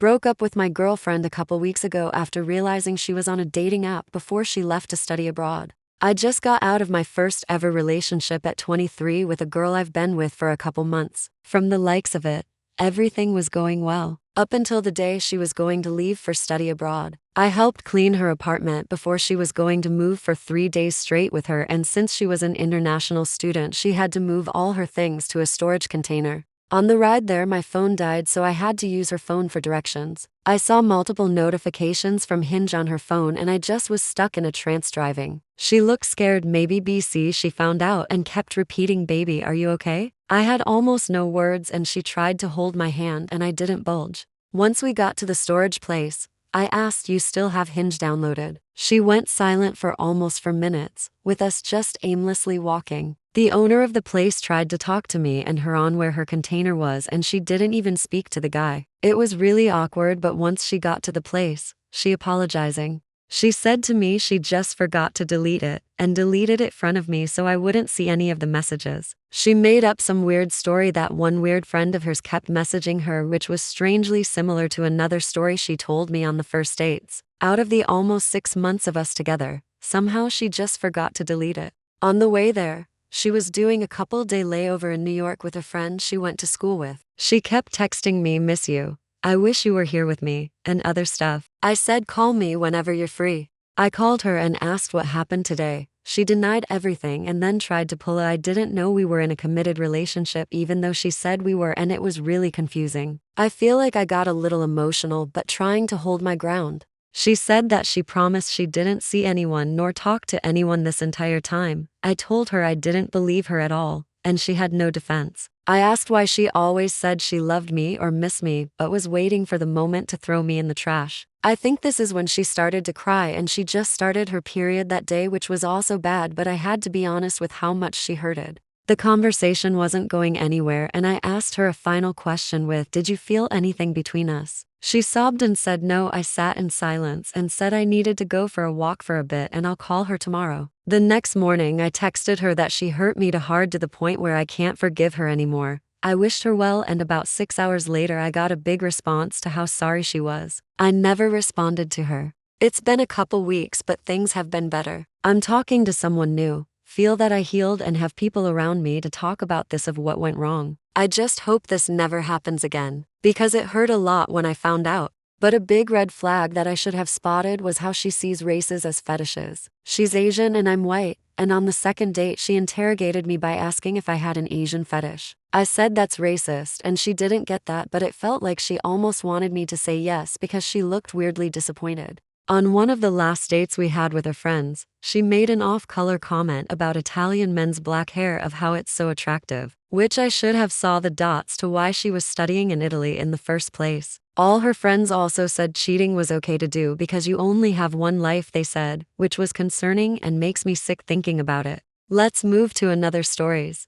Broke up with my girlfriend a couple weeks ago after realizing she was on a dating app before she left to study abroad. I just got out of my first ever relationship at 23 with a girl I've been with for a couple months. From the likes of it, everything was going well, up until the day she was going to leave for study abroad. I helped clean her apartment before she was going to move for 3 days straight with her, and since she was an international student, she had to move all her things to a storage container. On the ride there, my phone died, so I had to use her phone for directions. I saw multiple notifications from Hinge on her phone, and I just was stuck in a trance driving. She looked scared. Maybe BC, she found out and kept repeating, "Baby, are you okay?" I had almost no words, and she tried to hold my hand and I didn't budge. Once we got to the storage place, I asked, "You still have Hinge downloaded?" She went silent for almost 4 minutes, with us just aimlessly walking. The owner of the place tried to talk to me and her on where her container was, and she didn't even speak to the guy. It was really awkward, but once she got to the place, she apologizing. She said to me she just forgot to delete it, and deleted it in front of me so I wouldn't see any of the messages. She made up some weird story that one weird friend of hers kept messaging her, which was strangely similar to another story she told me on the first dates. Out of the almost 6 months of us together, somehow she just forgot to delete it. On the way there, she was doing a couple-day layover in New York with a friend she went to school with. She kept texting me, "Miss you. I wish you were here with me," and other stuff. I said, "Call me whenever you're free." I called her and asked what happened today. She denied everything and then tried to pull a "I didn't know we were in a committed relationship," even though she said we were, and it was really confusing. I feel like I got a little emotional, but trying to hold my ground. She said that she promised she didn't see anyone nor talk to anyone this entire time. I told her I didn't believe her at all, and she had no defense. I asked why she always said she loved me or missed me, but was waiting for the moment to throw me in the trash. I think this is when she started to cry, and she just started her period that day, which was also bad, but I had to be honest with how much she hurted. The conversation wasn't going anywhere, and I asked her a final question with, "Did you feel anything between us?" She sobbed and said no. I sat in silence and said I needed to go for a walk for a bit and I'll call her tomorrow. The next morning I texted her that she hurt me too hard to the point where I can't forgive her anymore. I wished her well, and about 6 hours later I got a big response to how sorry she was. I never responded to her. It's been a couple weeks, but things have been better. I'm talking to someone new, feel that I healed, and have people around me to talk about this of what went wrong. I just hope this never happens again, because it hurt a lot when I found out. But a big red flag that I should have spotted was how she sees races as fetishes. She's Asian and I'm white, and on the second date she interrogated me by asking if I had an Asian fetish. I said that's racist, and she didn't get that, but it felt like she almost wanted me to say yes because she looked weirdly disappointed. On one of the last dates we had with her friends, she made an off-color comment about Italian men's black hair, of how it's so attractive, which I should have saw the dots to why she was studying in Italy in the first place. All her friends also said cheating was okay to do because you only have one life, they said, which was concerning and makes me sick thinking about it. Let's move to another stories.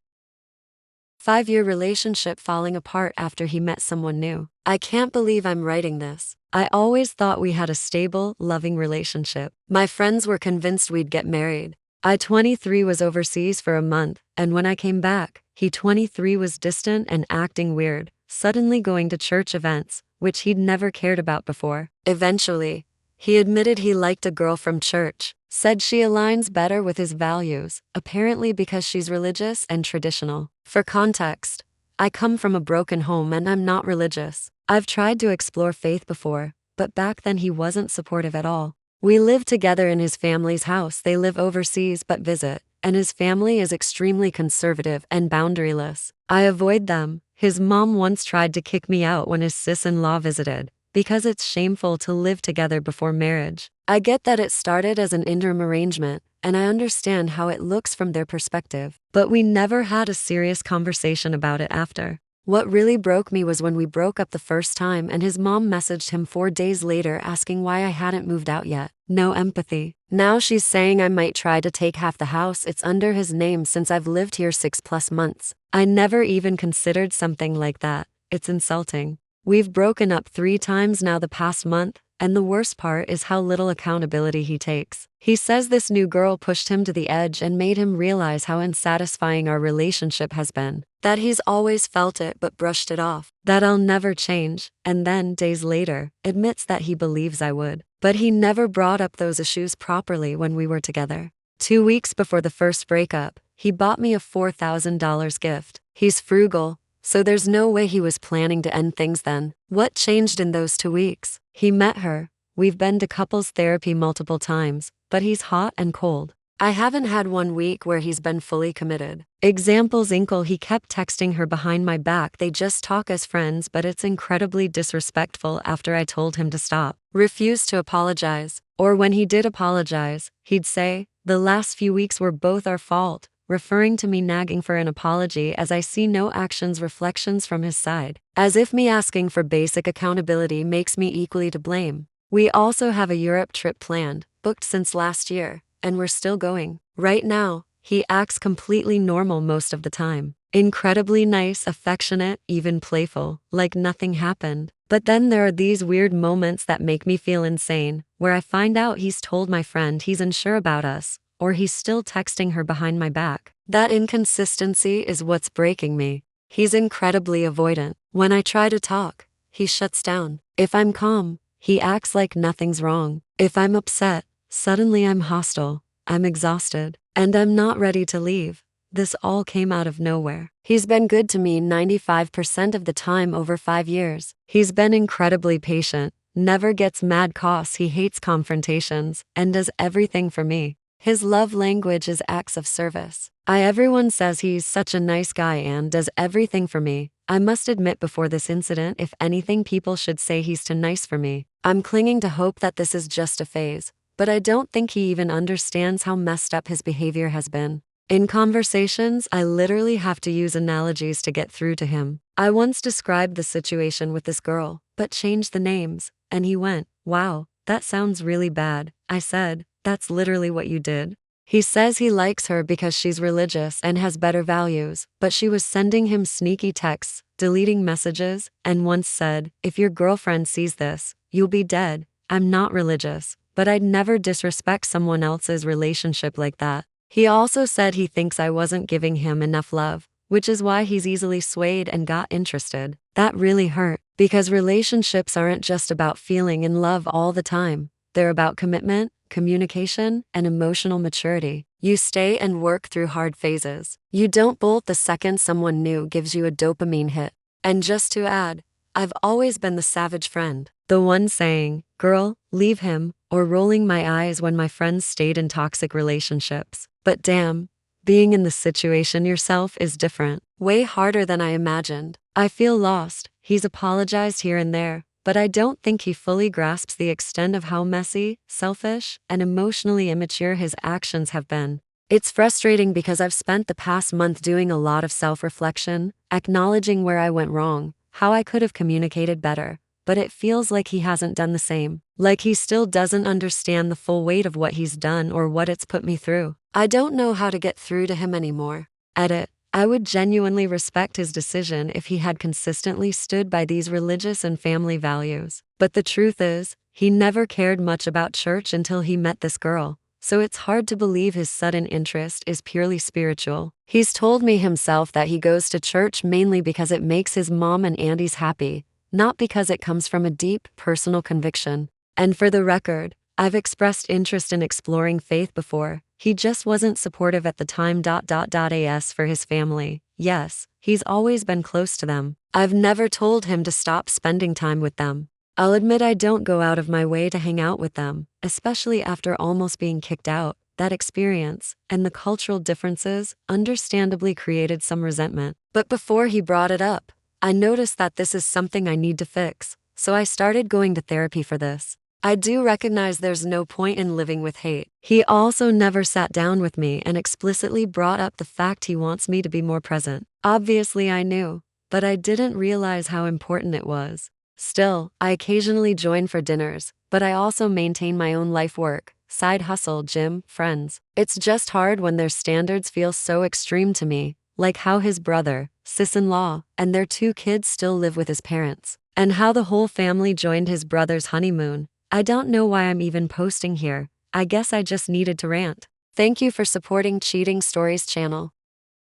5-year relationship falling apart after he met someone new. I can't believe I'm writing this. I always thought we had a stable, loving relationship. My friends were convinced we'd get married. I 23 was overseas for a month, and when I came back, he 23 was distant and acting weird, suddenly going to church events, which he'd never cared about before. Eventually, he admitted he liked a girl from church, said she aligns better with his values, apparently because she's religious and traditional. For context, I come from a broken home and I'm not religious. I've tried to explore faith before, but back then he wasn't supportive at all. We live together in his family's house. They live overseas but visit, and his family is extremely conservative and boundaryless. I avoid them. His mom once tried to kick me out when his sis-in-law visited, because it's shameful to live together before marriage. I get that it started as an interim arrangement, and I understand how it looks from their perspective, but we never had a serious conversation about it after. What really broke me was when we broke up the first time and his mom messaged him 4 days later asking why I hadn't moved out yet. No empathy. Now she's saying I might try to take half the house. It's under his name since I've lived here 6+ months. I never even considered something like that. It's insulting. We've broken up 3 times now the past month, and the worst part is how little accountability he takes. He says this new girl pushed him to the edge and made him realize how unsatisfying our relationship has been. That he's always felt it but brushed it off. That I'll never change, and then, days later, admits that he believes I would. But he never brought up those issues properly when we were together. 2 weeks before the first breakup, he bought me a $4,000 gift. He's frugal, so there's no way he was planning to end things then. What changed in those 2 weeks? He met her. We've been to couples therapy multiple times, but he's hot and cold. I haven't had 1 week where he's been fully committed. Examples: Inkle, he kept texting her behind my back. They just talk as friends, but it's incredibly disrespectful after I told him to stop. Refused to apologize. Or when he did apologize, he'd say, "The last few weeks were both our fault," referring to me nagging for an apology as I see no actions reflections from his side. As if me asking for basic accountability makes me equally to blame. We also have a Europe trip planned, booked since last year, and we're still going. Right now, he acts completely normal most of the time. Incredibly nice, affectionate, even playful, like nothing happened. But then there are these weird moments that make me feel insane, where I find out he's told my friend he's unsure about us, or he's still texting her behind my back. That inconsistency is what's breaking me. He's incredibly avoidant. When I try to talk, he shuts down. If I'm calm, he acts like nothing's wrong. If I'm upset, suddenly I'm hostile. I'm exhausted, and I'm not ready to leave. This all came out of nowhere. He's been good to me 95% of the time over 5 years. He's been incredibly patient, never gets mad cause he hates confrontations, and does everything for me. His love language is acts of service. Everyone says he's such a nice guy and does everything for me. I must admit before this incident, if anything, people should say he's too nice for me. I'm clinging to hope that this is just a phase, but I don't think he even understands how messed up his behavior has been. In conversations, I literally have to use analogies to get through to him. I once described the situation with this girl, but changed the names, and he went, "Wow, that sounds really bad." I said, "That's literally what you did." He says he likes her because she's religious and has better values, but she was sending him sneaky texts, deleting messages, and once said, "If your girlfriend sees this, you'll be dead." I'm not religious, but I'd never disrespect someone else's relationship like that. He also said he thinks I wasn't giving him enough love, which is why he's easily swayed and got interested. That really hurt, because relationships aren't just about feeling in love all the time. They're about commitment, communication, and emotional maturity. You stay and work through hard phases. You don't bolt the second someone new gives you a dopamine hit. And just to add, I've always been the savage friend, the one saying, "Girl, leave him," or rolling my eyes when my friends stayed in toxic relationships. But damn, being in the situation yourself is different. Way harder than I imagined. I feel lost. He's apologized here and there, but I don't think he fully grasps the extent of how messy, selfish, and emotionally immature his actions have been. It's frustrating because I've spent the past month doing a lot of self-reflection, acknowledging where I went wrong, how I could have communicated better, but it feels like he hasn't done the same. Like he still doesn't understand the full weight of what he's done or what it's put me through. I don't know how to get through to him anymore. Edit. I would genuinely respect his decision if he had consistently stood by these religious and family values. But the truth is, he never cared much about church until he met this girl, so it's hard to believe his sudden interest is purely spiritual. He's told me himself that he goes to church mainly because it makes his mom and aunties happy, not because it comes from a deep, personal conviction. And for the record, I've expressed interest in exploring faith before. He just wasn't supportive at the time. As for his family, yes, he's always been close to them. I've never told him to stop spending time with them. I'll admit I don't go out of my way to hang out with them, especially after almost being kicked out. That experience, and the cultural differences, understandably created some resentment. But before he brought it up, I noticed that this is something I need to fix, so I started going to therapy for this. I do recognize there's no point in living with hate. He also never sat down with me and explicitly brought up the fact he wants me to be more present. Obviously I knew, but I didn't realize how important it was. Still, I occasionally join for dinners, but I also maintain my own life work, side hustle, gym, friends. It's just hard when their standards feel so extreme to me, like how his brother, sis-in-law, and their 2 kids still live with his parents, and how the whole family joined his brother's honeymoon. I don't know why I'm even posting here. I guess I just needed to rant. Thank you for supporting Cheating Stories channel.